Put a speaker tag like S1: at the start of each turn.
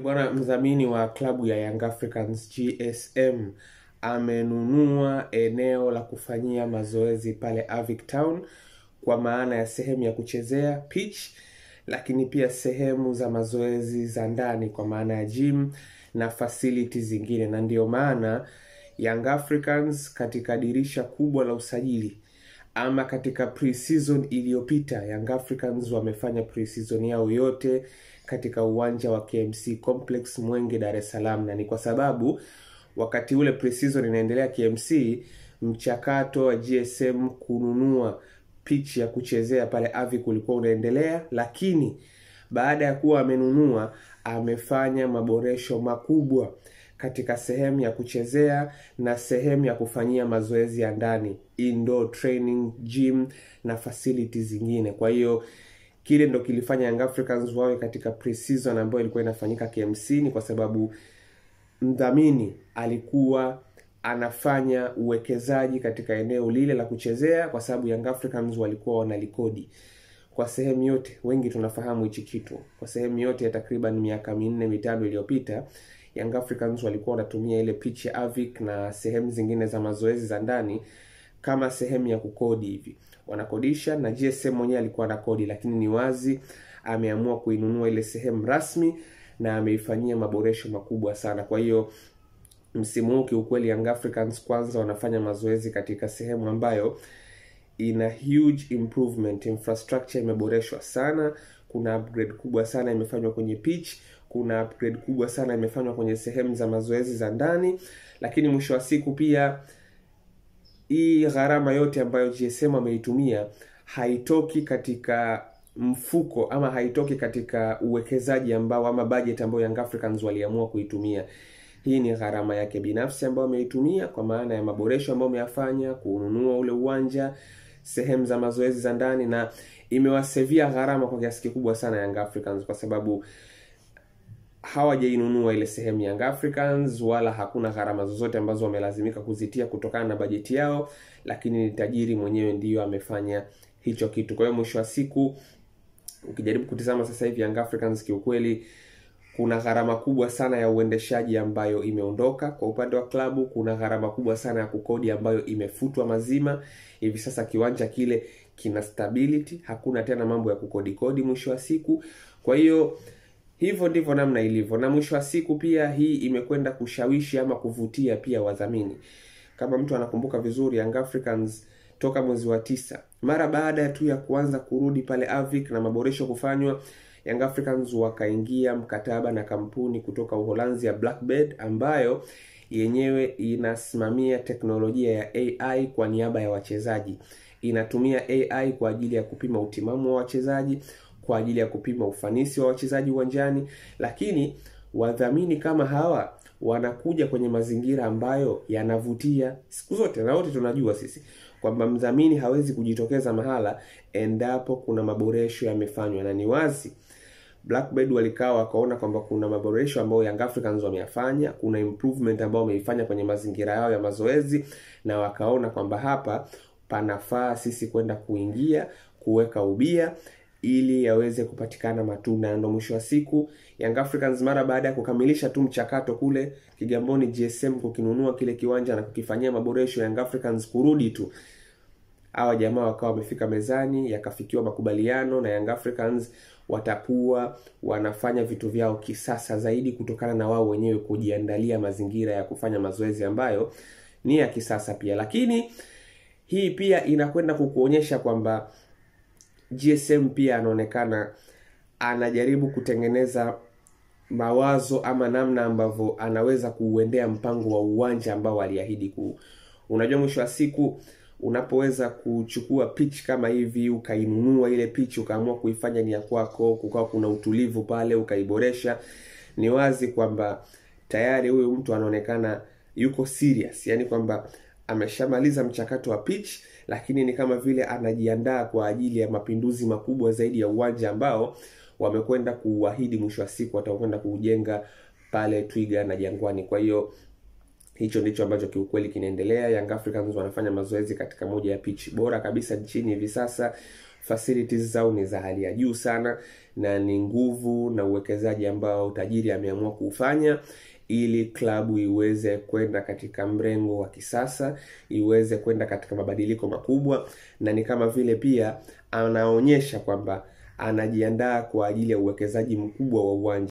S1: Bwana mdhamini wa klabu ya Young Africans GSM amenunua eneo la kufanyia mazoezi pale Avic Town, kwa maana ya sehemu ya kuchezea pitch, lakini pia sehemu za mazoezi za ndani kwa maana ya gym na facilities zingine. Na ndio maana Young Africans katika dirisha kubwa la usajili ama katika pre-season iliyopita, Young Africans wamefanya pre-season yao yote katika uwanja wa KMC Complex Mwenge, Dar es Salaam. Na ni kwa sababu wakati ule pre-season inaendelea KMC, mchakato wa GSM kununua pitch ya kuchezea pale Avic ulikuwa unaendelea, lakini baada ya kuwa amenunua, amefanya maboresho makubwa katika sehemu ya kuchezea na sehemu ya kufanyia mazoezi ya ndani, indoor training, gym na facilities zingine. Kwa hiyo kile ndo kilifanya Young Africans wawe katika pre-season ambayo ilikuwa inafanyika KMC, ni kwa sababu mdhamini alikuwa anafanya uwekezaji katika eneo lile la kuchezea, kwa sababu Young Africans walikuwa wanalikodi kwa sehemu yote. Wengi tunafahamu hichi kitu. Kwa sehemu yote ya takriban miaka 4-5 iliyopita, Young Africans walikuwa wanatumia ile pitch ya Avic na sehemu zingine za mazoezi za ndani kama sehemu ya kukodi hivi. Wanakodisha na GSM mwenyewe alikuwa anakodi, lakini ni wazi ameamua kuinunua ile sehemu rasmi na ameifanyia maboresho makubwa sana. Kwa hiyo msimu huu kiukweli Young Africans kwanza wanafanya mazoezi katika sehemu ambayo ina huge improvement. Infrastructure imeboreshwa sana, kuna upgrade kubwa sana imefanywa kwenye pitch, kuna upgrade kubwa sana imefanywa kwenye sehemu za mazoezi za ndani. Lakini mwisho wa siku pia hii gharama yote ambayo GSM ameitumia haitoki katika mfuko ama haitoki katika uwekezaji ambao ama budget ambayo Young Africans waliamua kuitumia. Hii ni gharama yake binafsi ambayo ameitumia, kwa maana ya maboresho ambayo ameyafanya, kununua ule uwanja, sehemu za mazoezi za ndani, na imewasevia gharama kwa kiasi kikubwa sana Young Africans, kwa sababu hawajainunua ile sehemu Young Africans, wala hakuna gharama zozote ambazo wamelazimika kuzitia kutokana na bajeti yao, lakini ni tajiri mwenyewe ndiyo amefanya hicho kitu. Kwa hiyo mwisho wa siku ukijaribu kutizama sasa hivi Young Africans kiukweli kuna gharama kubwa sana ya uendeshaji ambayo imeondoka kwa upande wa klabu, kuna gharama kubwa sana ya kukodi ambayo imefutwa mazima. Hivi sasa kiwanja kile kina stability, hakuna tena mambo ya kukodi mwisho wa siku. Kwa hiyo hivyo ndivyo namna ilivyo, na mwisho wa siku pia hii imekwenda kushawishi ama kuvutia pia wadhamini. Kama mtu anakumbuka vizuri, Young Africans toka mwezi wa 9, mara baada tu ya kuanza kurudi pale Avic na maboresho kufanywa, Young Africans wakaingia mkataba na kampuni kutoka Uholanzi ya Blackbird, ambayo yenyewe inasimamia teknolojia ya AI kwa niaba ya wachezaji. Inatumia AI kwa ajili ya kupima utimamu wa wachezaji, kwa ajili ya kupima ufanisi wa wachezaji uwanjani. Lakini wadhamini kama hawa wanakuja kwenye mazingira ambayo yanavutia siku zote, na wote tunajua sisi kwamba mdhamini hawezi kujitokeza mahala endapo kuna maboresho yamefanywa. Na ni wazi Blackbird walikaa wakaona kwamba kuna maboresho ambayo Young Africans wameyafanya, kuna improvement ambayo wameifanya kwenye mazingira yao ya mazoezi, na wakaona kwamba hapa panafaa sisi kwenda kuingia kuweka ubia ili yaweze kupatikana matunda. Ndio mwisho wa siku Young Africans mara baada ya kukamilisha tu mchakato kule Kigamboni, GSM kukinunua kile kiwanja na kukifanyia maboresho, Young Africans kurudi tu, hawa jamaa wakawa wamefika mezani, yakafikiwa makubaliano na Young Africans watakuwa wanafanya vitu vyao kisasa zaidi, kutokana na wao wenyewe kujiandalia mazingira ya kufanya mazoezi ambayo ni ya kisasa pia. Lakini hii pia inakwenda kukuonyesha kwamba GSM pia anaonekana anajaribu kutengeneza mawazo ama namna ambavyo anaweza kuuendea mpango wa uwanja ambao aliahidi Unajua mwisho wa siku unapoweza kuchukua pitch kama hivi, ukainunua ile pitch, ukaamua kuifanya ni ya kwako, kukawa kuna utulivu pale, ukaiboresha, ni wazi kwamba tayari huyo mtu anaonekana yuko serious. Yani kwamba ameshamaliza mchakato wa pitch, lakini ni kama vile anajiandaa kwa ajili ya mapinduzi makubwa zaidi ya uwanja ambao wamekwenda kuahidi mwisho wa siku watakwenda kuujenga pale Twiga na Jangwani. Kwa hiyo hicho ndicho ambacho kiukweli kinaendelea. Young Africans wanafanya mazoezi katika moja ya pitch bora kabisa nchini hivi sasa. facilities zao ni za hali ya juu sana, na ni nguvu na uwekezaji ambao tajiri ameamua kuufanya ili klabu iweze kwenda katika mrengo wa kisasa, iweze kwenda katika mabadiliko makubwa, na ni kama vile pia anaonyesha kwamba anajiandaa kwa ajili ya uwekezaji mkubwa wa uwanja